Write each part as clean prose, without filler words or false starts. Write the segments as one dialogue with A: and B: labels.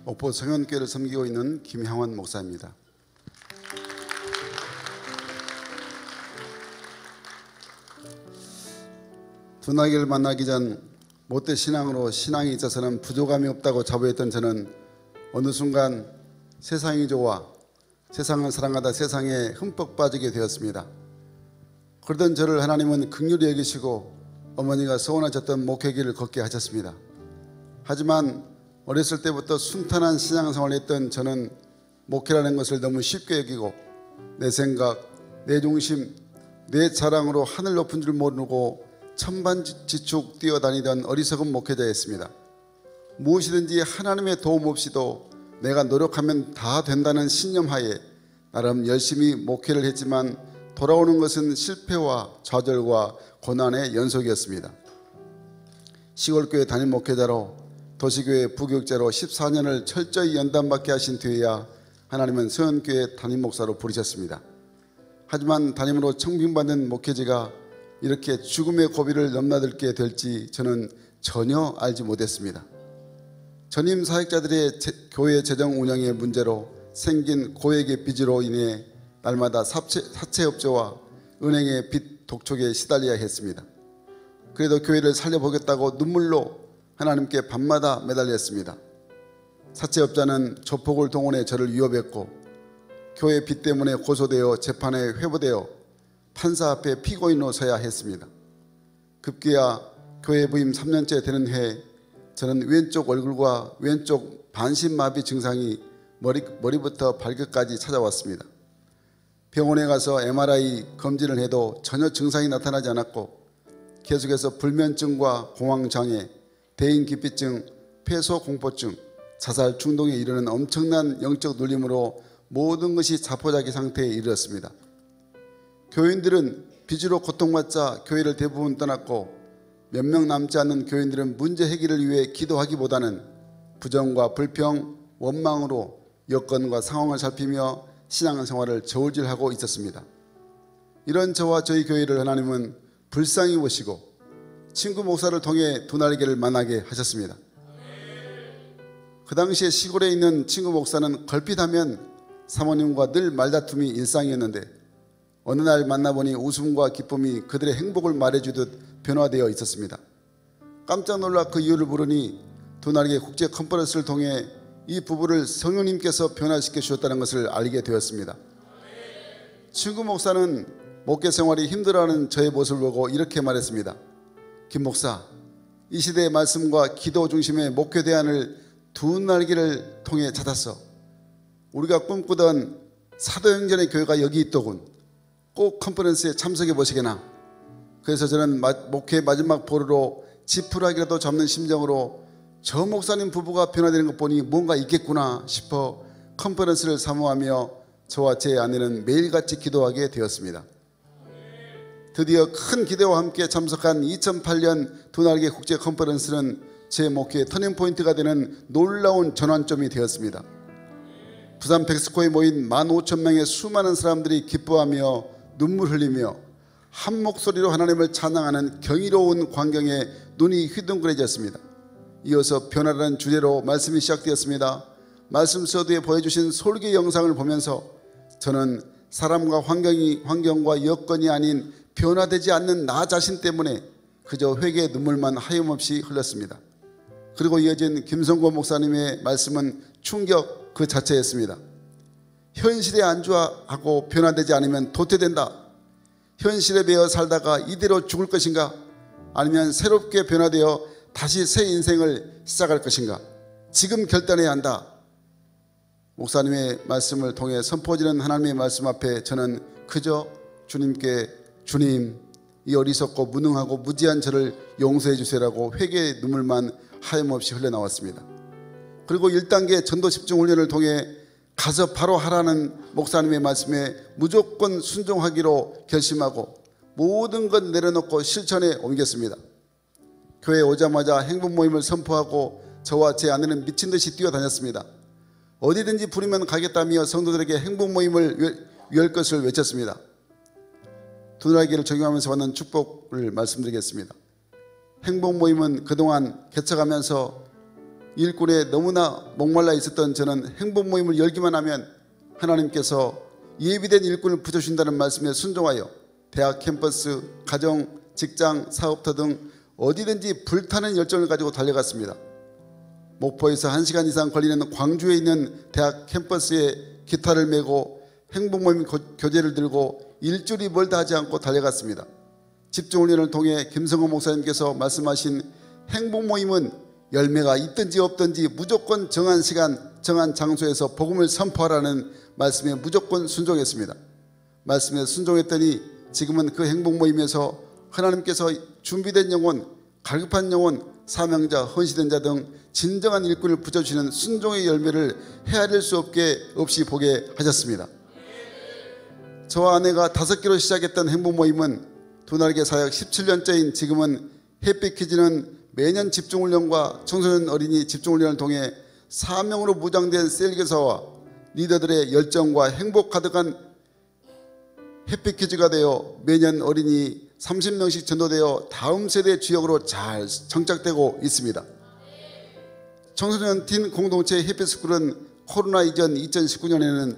A: 옥포 성현교회를 섬기고 있는 김향원 목사입니다. 두나기를 만나기 전 못된 신앙으로 신앙에 있어서는 부족함이 없다고 자부했던 저는 어느 순간 세상이 좋아 세상을 사랑하다 세상에 흠뻑 빠지게 되었습니다. 그러던 저를 하나님은 긍휼히 여기시고 어머니가 소원하셨던 목회길을 걷게 하셨습니다. 하지만 어렸을 때부터 순탄한 신앙생활을 했던 저는 목회라는 것을 너무 쉽게 여기고 내 생각, 내 중심, 내 자랑으로 하늘 높은 줄 모르고 천반지축 뛰어다니던 어리석은 목회자였습니다. 무엇이든지 하나님의 도움 없이도 내가 노력하면 다 된다는 신념하에 나름 열심히 목회를 했지만 돌아오는 것은 실패와 좌절과 고난의 연속이었습니다. 시골교회 담임 목회자로 도시교회 부교육자로 14년을 철저히 연단받게 하신 뒤에야 하나님은 성현교회 담임 목사로 부르셨습니다. 하지만 담임으로 청빙받는 목회자가 이렇게 죽음의 고비를 넘나들게 될지 저는 전혀 알지 못했습니다. 전임 사역자들의 교회 재정 운영의 문제로 생긴 고액의 빚으로 인해 날마다 사채업자와 은행의 빚 독촉에 시달려야 했습니다. 그래도 교회를 살려보겠다고 눈물로 하나님께 밤마다 매달렸습니다. 사채업자는 조폭을 동원해 저를 위협했고 교회 빚 때문에 고소되어 재판에 회부되어 판사 앞에 피고인으로 서야 했습니다. 급기야 교회 부임 3년째 되는 해에 저는 왼쪽 얼굴과 왼쪽 반신마비 증상이 머리부터 발끝까지 찾아왔습니다. 병원에 가서 MRI 검진을 해도 전혀 증상이 나타나지 않았고 계속해서 불면증과 공황장애, 대인기피증, 폐소공포증, 자살 중독에 이르는 엄청난 영적 눌림으로 모든 것이 자포자기 상태에 이르렀습니다. 교인들은 빚으로 고통받자 교회를 대부분 떠났고 몇 명 남지 않는 교인들은 문제 해결을 위해 기도하기보다는 부정과 불평, 원망으로 여건과 상황을 살피며 신앙생활을 저울질하고 있었습니다. 이런 저와 저희 교회를 하나님은 불쌍히 보시고 친구 목사를 통해 두나리교를 만나게 하셨습니다. 그 당시에 시골에 있는 친구 목사는 걸핏하면 사모님과 늘 말다툼이 일상이었는데 어느 날 만나보니 웃음과 기쁨이 그들의 행복을 말해주듯 변화되어 있었습니다. 깜짝 놀라 그 이유를 물으니 두나리교 국제 컨퍼런스를 통해 이 부부를 성령님께서 변화시켜 주셨다는 것을 알게 되었습니다. 친구 목사는 목회 생활이 힘들어하는 저의 모습을 보고 이렇게 말했습니다. 김 목사, 이 시대의 말씀과 기도 중심의 목회 대안을 두나리교를 통해 찾았어. 우리가 꿈꾸던 사도행전의 교회가 여기 있더군. 꼭 컨퍼런스에 참석해 보시게나. 그래서 저는 목회 마지막 보루로 지푸라기라도 잡는 심정으로 저 목사님 부부가 변화되는 것 보니 뭔가 있겠구나 싶어 컨퍼런스를 사모하며 저와 제 아내는 매일같이 기도하게 되었습니다. 드디어 큰 기대와 함께 참석한 2008년 두나리교 국제 컨퍼런스는 제 목회의 터닝포인트가 되는 놀라운 전환점이 되었습니다. 부산 백스코에 모인 15,000명의 수많은 사람들이 기뻐하며 눈물 흘리며 한 목소리로 하나님을 찬양하는 경이로운 광경에 눈이 휘둥그레졌습니다. 이어서 변화라는 주제로 말씀이 시작되었습니다. 말씀 서두에 보여주신 설교 영상을 보면서 저는 사람과 환경과 여건이 아닌 변화되지 않는 나 자신 때문에 그저 회개의 눈물만 하염없이 흘렸습니다. 그리고 이어진 김성곤 목사님의 말씀은 충격 그 자체였습니다. 현실에 안주하고 변화되지 않으면 도태된다. 현실에 매여 살다가 이대로 죽을 것인가? 아니면 새롭게 변화되어 다시 새 인생을 시작할 것인가? 지금 결단해야 한다. 목사님의 말씀을 통해 선포지는 하나님의 말씀 앞에 저는 그저 주님께 주님, 이 어리석고 무능하고 무지한 저를 용서해 주세요라고 회개의 눈물만 하염없이 흘러나왔습니다. 그리고 1단계 전도 집중 훈련을 통해 가서 바로 하라는 목사님의 말씀에 무조건 순종하기로 결심하고 모든 것 내려놓고 실천에 옮겼습니다. 교회에 오자마자 행복 모임을 선포하고 저와 제 아내는 미친 듯이 뛰어다녔습니다. 어디든지 부르면 가겠다며 성도들에게 행복 모임을 열 것을 외쳤습니다. 두나리교를 적용하면서 받는 축복을 말씀드리겠습니다. 행복 모임은 그동안 개척하면서 일꾼에 너무나 목말라 있었던 저는 행복 모임을 열기만 하면 하나님께서 예비된 일꾼을 붙여주신다는 말씀에 순종하여 대학 캠퍼스, 가정, 직장, 사업터 등 어디든지 불타는 열정을 가지고 달려갔습니다. 목포에서 1시간 이상 걸리는 광주에 있는 대학 캠퍼스에 기타를 메고 행복 모임 교재를 들고 일주일이 멀다 하지 않고 달려갔습니다. 집중훈련을 통해 김성호 목사님께서 말씀하신 행복 모임은 열매가 있든지 없든지 무조건 정한 시간, 정한 장소에서 복음을 선포하라는 말씀에 무조건 순종했습니다. 말씀에 순종했더니 지금은 그 행복 모임에서 하나님께서 준비된 영혼, 갈급한 영혼, 사명자, 헌신된 자 등 진정한 일꾼을 붙여주시는 순종의 열매를 헤아릴 수 없이 보게 하셨습니다. 저와 아내가 5개로 시작했던 행복 모임은 두날개 사역 17년째인 지금은 햇빛 키즈는 매년 집중훈련과 청소년 어린이 집중훈련을 통해 사명으로 무장된 셀교사와 리더들의 열정과 행복 가득한 햇빛 키즈가 되어 매년 어린이 30명씩 전도되어 다음 세대 주역으로 잘 정착되고 있습니다. 청소년 팀 공동체 햇빛스쿨은 코로나 이전 2019년에는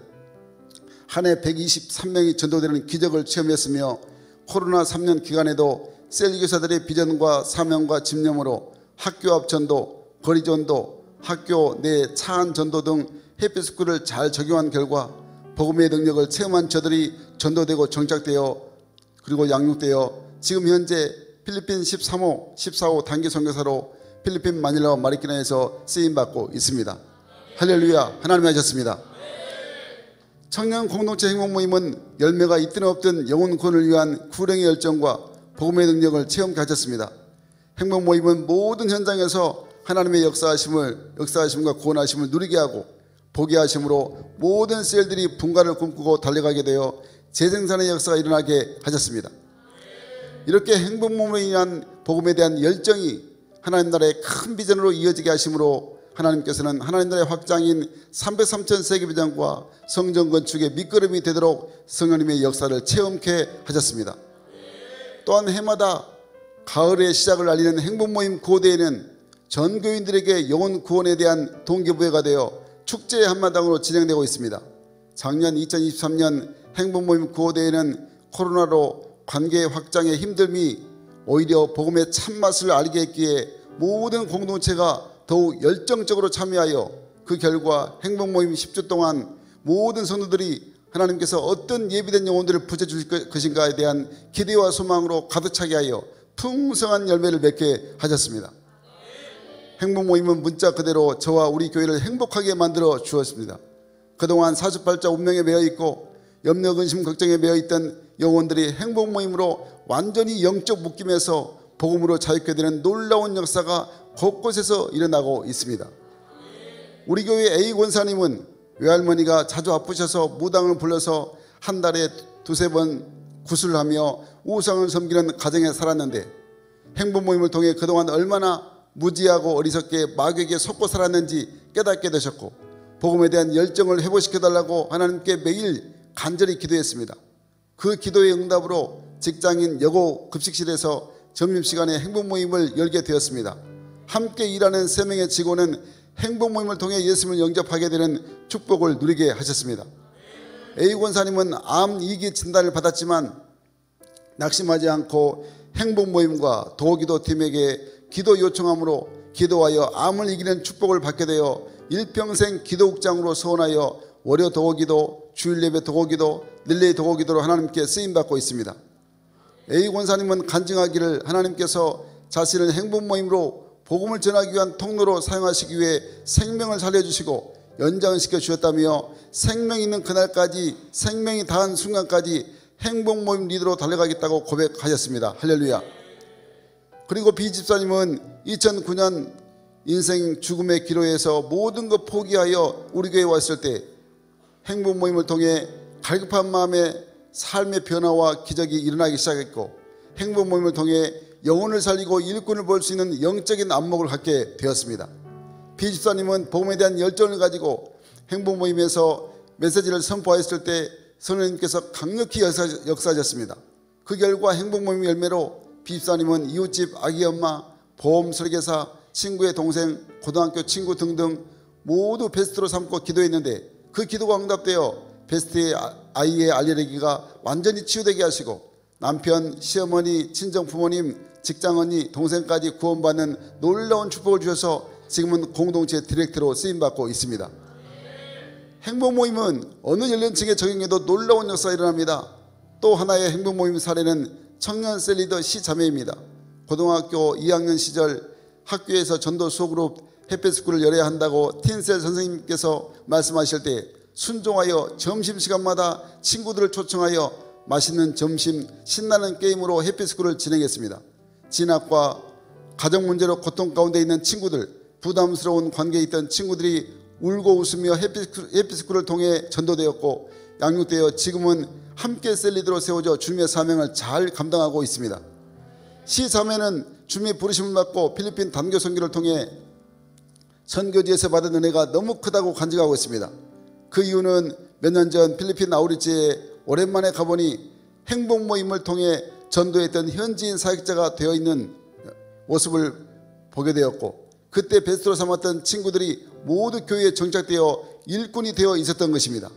A: 한 해 123명이 전도되는 기적을 체험했으며 코로나 3년 기간에도 셀교사들의 비전과 사명과 집념으로 학교 앞 전도, 거리 전도, 학교 내 차안 전도 등 햇빛스쿨을 잘 적용한 결과 복음의 능력을 체험한 저들이 전도되고 정착되어 그리고 양육되어 지금 현재 필리핀 13호, 14호 단기 선교사로 필리핀 마닐라와 마리키나에서 쓰임받고 있습니다. 할렐루야, 하나님이 하셨습니다. 청년 공동체 행복 모임은 열매가 있든 없든 영혼 구원을 위한 구령의 열정과 복음의 능력을 체험케 하셨습니다. 행복 모임은 모든 현장에서 하나님의 역사하심과 구원하심을 누리게 하고 보게 하심으로 모든 셀들이 분가를 꿈꾸고 달려가게 되어 재생산의 역사가 일어나게 하셨습니다. 이렇게 행복 모임으로 인한 복음에 대한 열정이 하나님 나라의 큰 비전으로 이어지게 하심으로 하나님께서는 하나님 나라의 확장인 303천 세계 비전과 성전 건축의 밑거름이 되도록 성령님의 역사를 체험케 하셨습니다. 또한 해마다 가을의 시작을 알리는 행복 모임 고대에는 전 교인들에게 영혼 구원에 대한 동기부여가 되어 축제의 한마당으로 진행되고 있습니다. 작년 2023년 행복 모임 고대에는 코로나로 관계 확장의 힘듦이 오히려 복음의 참맛을 알게 했기에 모든 공동체가 더욱 열정적으로 참여하여 그 결과 행복 모임 10주 동안 모든 성도들이 하나님께서 어떤 예비된 영혼들을 붙여주실 것인가에 대한 기대와 소망으로 가득 차게 하여 풍성한 열매를 맺게 하셨습니다. 행복 모임은 문자 그대로 저와 우리 교회를 행복하게 만들어 주었습니다. 그동안 사주팔자 운명에 매여 있고 염려, 근심, 걱정에 매여 있던 영혼들이 행복 모임으로 완전히 영적 묶임에서 복음으로 자유케 되는 놀라운 역사가 곳곳에서 일어나고 있습니다. 우리 교회 A 권사님은 외할머니가 자주 아프셔서 무당을 불러서 한 달에 2-3번 구슬을 하며 우상을 섬기는 가정에 살았는데 행복 모임을 통해 그동안 얼마나 무지하고 어리석게 마귀에게 속고 살았는지 깨닫게 되셨고 복음에 대한 열정을 회복시켜달라고 하나님께 매일 간절히 기도했습니다. 그 기도의 응답으로 직장인 여고 급식실에서 점심시간에 행복 모임을 열게 되었습니다. 함께 일하는 3명의 직원은 행복 모임을 통해 예수님을 영접하게 되는 축복을 누리게 하셨습니다. A 권사님은 암 2기 진단을 받았지만 낙심하지 않고 행복 모임과 도기도 팀에게 기도 요청함으로 기도하여 암을 이기는 축복을 받게 되어 일평생 기도국장으로 서원하여 월요 도기도, 주일 예배 도기도, 릴레이 도기도로 하나님께 쓰임받고 있습니다. A 권사님은 간증하기를 하나님께서 자신을 행복 모임으로 복음을 전하기 위한 통로로 사용하시기 위해 생명을 살려주시고 연장시켜 주셨다며 생명이 있는 그날까지 생명이 닿은 순간까지 행복 모임 리더로 달려가겠다고 고백하셨습니다. 할렐루야. 그리고 B 집사님은 2009년 인생 죽음의 기로에서 모든 것 포기하여 우리 교회에 왔을 때 행복 모임을 통해 갈급한 마음에 삶의 변화와 기적이 일어나기 시작했고 행복 모임을 통해 영혼을 살리고 일꾼을 볼 수 있는 영적인 안목을 갖게 되었습니다. B 집사님은 복음에 대한 열정을 가지고 행복 모임에서 메시지를 선포했을 때 성령님께서 강력히 역사하셨습니다. 그 결과 행복 모임 열매로 B 집사님은 이웃집 아기 엄마, 보험 설계사, 친구의 동생, 고등학교 친구 등등 모두 베스트로 삼고 기도했는데 그 기도가 응답되어 베스트의 아이의 알레르기가 완전히 치유되게 하시고 남편, 시어머니, 친정부모님, 직장언니, 동생까지 구원받는 놀라운 축복을 주셔서 지금은 공동체 디렉터로 쓰임받고 있습니다. 행복모임은 어느 연령층에 적용해도 놀라운 역사가 일어납니다. 또 하나의 행복모임 사례는 청년셀 리더 시자매입니다. 고등학교 2학년 시절 학교에서 전도 수업으로 햇빛스쿨을 열어야 한다고 틴셀 선생님께서 말씀하실 때 순종하여 점심시간마다 친구들을 초청하여 맛있는 점심, 신나는 게임으로 햇빛스쿨을 진행했습니다. 진학과 가정 문제로 고통 가운데 있는 친구들, 부담스러운 관계에 있던 친구들이 울고 웃으며 햇빛스쿨을 통해 전도되었고 양육되어 지금은 함께 셀리드로 세워져 주님의 사명을 잘 감당하고 있습니다. 시자매는 주님의 부르심을 받고 필리핀 단교 선교를 통해 선교지에서 받은 은혜가 너무 크다고 간증하고 있습니다. 그 이유는 몇 년 전 필리핀 아우리지에 오랜만에 가보니 행복 모임을 통해 전도했던 현지인 사역자가 되어 있는 모습을 보게 되었고 그때 베스트로 삼았던 친구들이 모두 교회에 정착되어 일꾼이 되어 있었던 것입니다.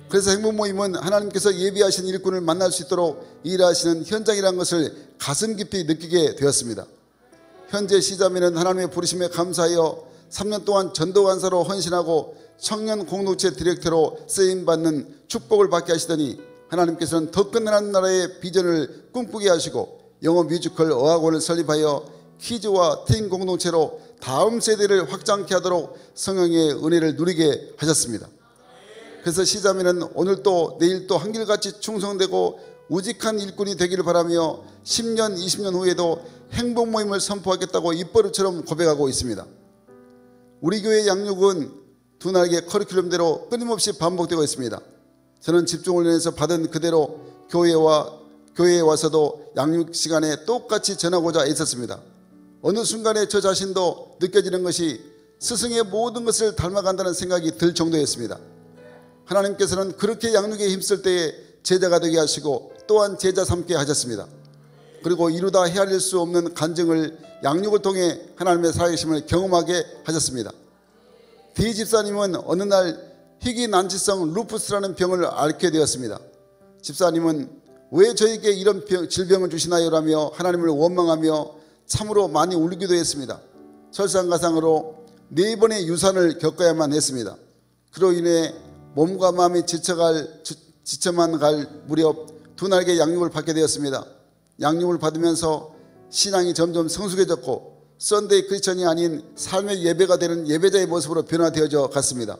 A: 그래서 행복 모임은 하나님께서 예비하신 일꾼을 만날 수 있도록 일하시는 현장이라는 것을 가슴 깊이 느끼게 되었습니다. 현재 시자매는 하나님의 부르심에 감사하여 3년 동안 전도간사로 헌신하고 청년 공동체 디렉터로 쓰임받는 축복을 받게 하시더니 하나님께서는 더 큰 나라의 비전을 꿈꾸게 하시고 영어 뮤지컬 어학원을 설립하여 키즈와 틴 공동체로 다음 세대를 확장케 하도록 성령의 은혜를 누리게 하셨습니다. 그래서 시자매는 오늘 또 내일 또 한결같이 충성되고 우직한 일꾼이 되기를 바라며 10년 20년 후에도 행복 모임을 선포하겠다고 입버릇처럼 고백하고 있습니다. 우리 교회 양육은 두 날개 커리큘럼대로 끊임없이 반복되고 있습니다. 저는 집중을 위해서 받은 그대로 교회에 와서도 양육 시간에 똑같이 전하고자 애썼습니다. 어느 순간에 저 자신도 느껴지는 것이 스승의 모든 것을 닮아간다는 생각이 들 정도였습니다. 하나님께서는 그렇게 양육에 힘쓸 때에 제자가 되게 하시고 또한 제자 삼게 하셨습니다. 그리고 이루다 헤아릴 수 없는 간증을 양육을 통해 하나님의 살아계심을 경험하게 하셨습니다. 디 집사님은 어느 날 희귀난치성 루푸스라는 병을 앓게 되었습니다. 집사님은 왜 저에게 이런 질병을 주시나요? 라며 하나님을 원망하며 참으로 많이 울기도 했습니다. 설상가상으로 4번의 유산을 겪어야만 했습니다. 그로 인해 몸과 마음이 지쳐만 갈 무렵 두 날개 양육을 받게 되었습니다. 양육을 받으면서 신앙이 점점 성숙해졌고 썬데이 크리스천이 아닌 삶의 예배가 되는 예배자의 모습으로 변화되어져 갔습니다.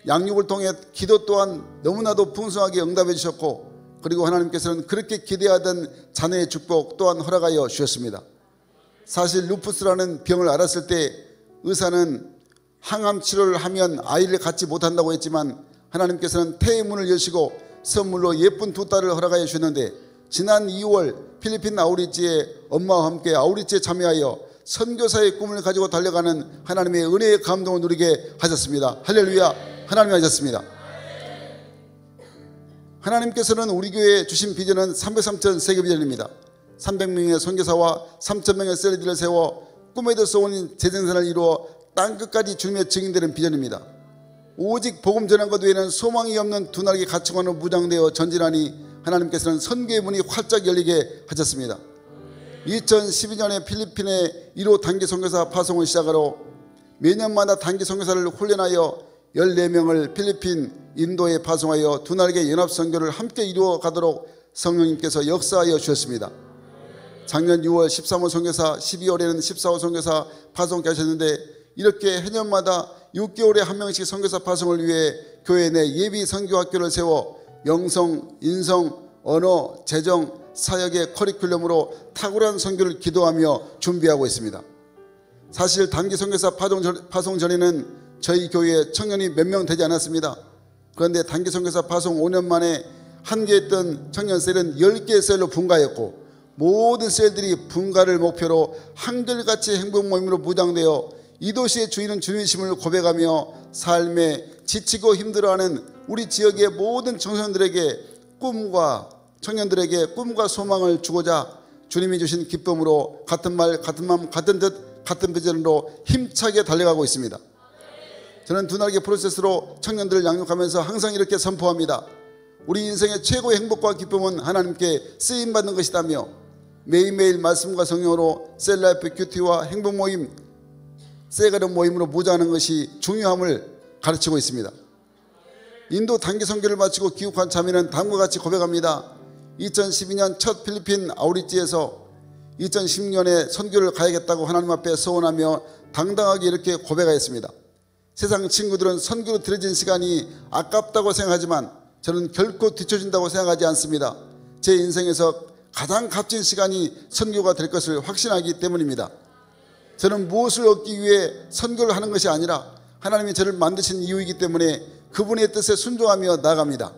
A: 양육을 통해 기도 또한 너무나도 풍성하게 응답해 주셨고 그리고 하나님께서는 그렇게 기대하던 자녀의 축복 또한 허락하여 주셨습니다. 사실 루푸스라는 병을 알았을 때 의사는 항암 치료를 하면 아이를 갖지 못한다고 했지만 하나님께서는 태의 문을 여시고 선물로 예쁜 2딸을 허락하여 주셨는데 지난 2월 필리핀 아우리지에 엄마와 함께 아우리지에 참여하여 선교사의 꿈을 가지고 달려가는 하나님의 은혜의 감동을 누리게 하셨습니다. 할렐루야. 하나님이 하셨습니다. 하나님께서는 우리 교회에 주신 비전은 303천 세계 비전입니다. 300명의 선교사와 3,000명의 셀리들을 세워 꿈에도 쏘는 재생산을 이루어 땅끝까지 주님의 증인되는 비전입니다. 오직 복음 전한 것 외에는 소망이 없는 두 날개 가치관으로 무장되어 전진하니 하나님께서는 선교의 문이 활짝 열리게 하셨습니다. 2012년에 필리핀에 1호 단기 선교사 파송을 시작하러 매년마다 단기 선교사를 훈련하여 14명을 필리핀, 인도에 파송하여 두 날개 연합 선교를 함께 이루어 가도록 성령님께서 역사하여 주셨습니다. 작년 6월 13호 선교사, 12월에는 14호 선교사 파송케 하셨는데 이렇게 해년마다 6개월에 한 명씩 선교사 파송을 위해 교회 내 예비 선교학교를 세워 영성, 인성, 언어, 재정, 사역의 커리큘럼으로 탁월한 선교를 기도하며 준비하고 있습니다. 사실 단기 선교사 파송 전에는 저희 교회에 청년이 몇 명 되지 않았습니다. 그런데 단기 선교사 파송 5년 만에 한계했던 청년셀은 10개의 셀로 분가했고 모든 셀들이 분가를 목표로 한결같이 행복 모임으로 무장되어 이 도시의 주인은 주님이심을 고백하며 삶에 지치고 힘들어하는 우리 지역의 모든 청소년들에게 꿈과 소망을 주고자 주님이 주신 기쁨으로 같은 말 같은 마음 같은 뜻 같은 비전으로 힘차게 달려가고 있습니다. 저는 두 날개 프로세스로 청년들을 양육하면서 항상 이렇게 선포합니다. 우리 인생의 최고의 행복과 기쁨은 하나님께 쓰임받는 것이다며 매일매일 말씀과 성령으로 셀라이프 큐티와 행복 모임, 세가름 모임으로 무장하는 것이 중요함을 가르치고 있습니다. 인도 단기 선교를 마치고 귀국한 자매는 다음과 같이 고백합니다. 2012년 첫 필리핀 아우리지에서 2010년에 선교를 가야겠다고 하나님 앞에 소원하며 당당하게 이렇게 고백하였습니다. 세상 친구들은 선교로 들여진 시간이 아깝다고 생각하지만 저는 결코 뒤처진다고 생각하지 않습니다. 제 인생에서 가장 값진 시간이 선교가 될 것을 확신하기 때문입니다. 저는 무엇을 얻기 위해 선교를 하는 것이 아니라 하나님이 저를 만드신 이유이기 때문에 그분의 뜻에 순종하며 나아갑니다.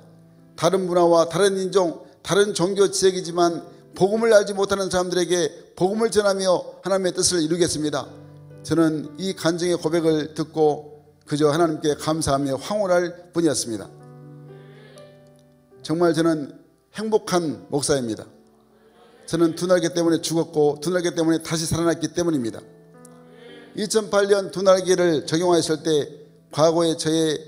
A: 다른 문화와 다른 인종, 다른 종교 지역이지만 복음을 알지 못하는 사람들에게 복음을 전하며 하나님의 뜻을 이루겠습니다. 저는 이 간증의 고백을 듣고 그저 하나님께 감사하며 황홀할 뿐이었습니다. 정말 저는 행복한 목사입니다. 저는 두 날개 때문에 죽었고 두 날개 때문에 다시 살아났기 때문입니다. 2008년 두 날개를 적용하였을 때 과거에 저의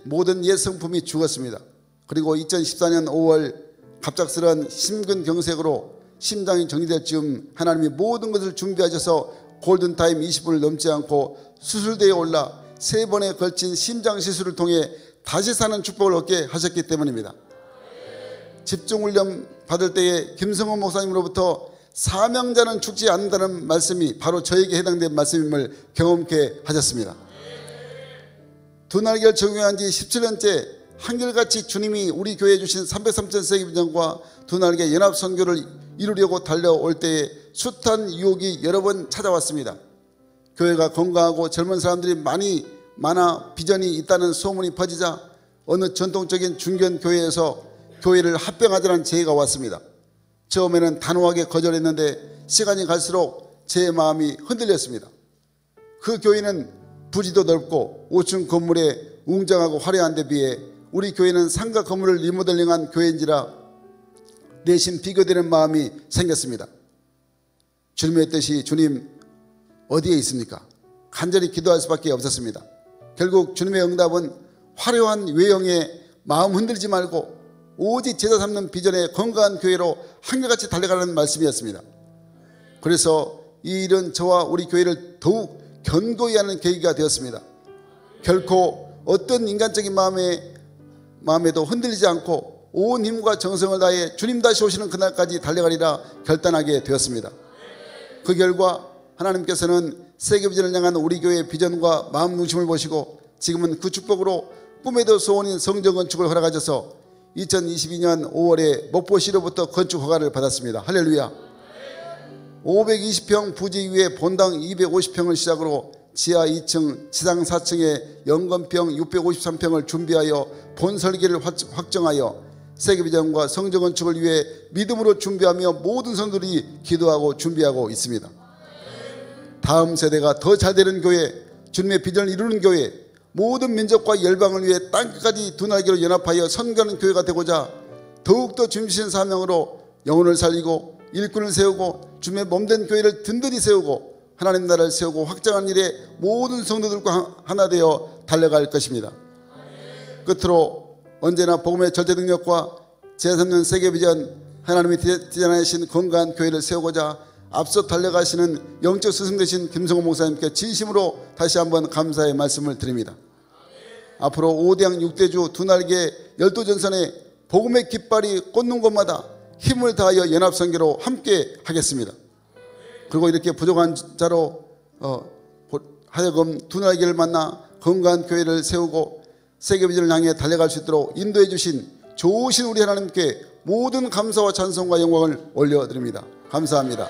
A: 모든 옛 성품이 죽었습니다. 그리고 2014년 5월 갑작스런 심근경색으로 심장이 정지될 즈음 하나님이 모든 것을 준비하셔서 골든타임 20분을 넘지 않고 수술대에 올라 3번에 걸친 심장 시술을 통해 다시 사는 축복을 얻게 하셨기 때문입니다. 집중훈련 받을 때에 김성원 목사님으로부터 사명자는 죽지 않는다는 말씀이 바로 저에게 해당된 말씀임을 경험케 하셨습니다. 두 날개를 적용한 지 17년째 한결같이 주님이 우리 교회에 주신 303천 비전과 두 날개 연합 선교를 이루려고 달려올 때에 숱한 유혹이 여러 번 찾아왔습니다. 교회가 건강하고 젊은 사람들이 많아 비전이 있다는 소문이 퍼지자 어느 전통적인 중견 교회에서 교회를 합병하자는 제의가 왔습니다. 처음에는 단호하게 거절했는데 시간이 갈수록 제 마음이 흔들렸습니다. 그 교회는 부지도 넓고 5층 건물에 웅장하고 화려한 데 비해 우리 교회는 상가 건물을 리모델링한 교회인지라 내심 비교되는 마음이 생겼습니다. 주님의 뜻이 주님 어디에 있습니까? 간절히 기도할 수밖에 없었습니다. 결국 주님의 응답은 화려한 외형에 마음 흔들지 말고 오직 제자 삼는 비전의 건강한 교회로 한결같이 달려가는 말씀이었습니다. 그래서 이 일은 저와 우리 교회를 더욱 견고히 하는 계기가 되었습니다. 결코 어떤 인간적인 마음에도 흔들리지 않고 온 힘과 정성을 다해 주님 다시 오시는 그날까지 달려가리라 결단하게 되었습니다. 그 결과 하나님께서는 세계 비전을 향한 우리 교회의 비전과 마음 중심을 보시고 지금은 그 축복으로 꿈에도 소원인 성전 건축을 허락하셔서 2022년 5월에 목포시로부터 건축 허가를 받았습니다. 할렐루야. 520평 부지 위에 본당 250평을 시작으로 지하 2층, 지상 4층에 연건평 653평을 준비하여 본 설계를 확정하여 세계비전과 성전 건축을 위해 믿음으로 준비하며 모든 성도들이 기도하고 준비하고 있습니다. 다음 세대가 더 잘되는 교회, 주님의 비전을 이루는 교회, 모든 민족과 열방을 위해 땅끝까지 두 날개로 연합하여 선교하는 교회가 되고자 더욱더 주님신 사명으로 영혼을 살리고 일꾼을 세우고 주님의 몸된 교회를 든든히 세우고 하나님 나라를 세우고 확장하는 일에 모든 성도들과 하나 되어 달려갈 것입니다. 끝으로 언제나 복음의 절대 능력과 제3년 세계비전 하나님이 디자인하신 건강한 교회를 세우고자 앞서 달려가시는 영적 스승 되신 김성호 목사님께 진심으로 다시 한번 감사의 말씀을 드립니다. 앞으로 5대양 6대주 두 날개 12전선에 복음의 깃발이 꽂는 곳마다 힘을 다하여 연합선교로 함께 하겠습니다. 그리고 이렇게 부족한 자로 하여금 두 날개를 만나 건강한 교회를 세우고 세계비전을 향해 달려갈 수 있도록 인도해 주신 좋으신 우리 하나님께 모든 감사와 찬송과 영광을 올려드립니다. 감사합니다.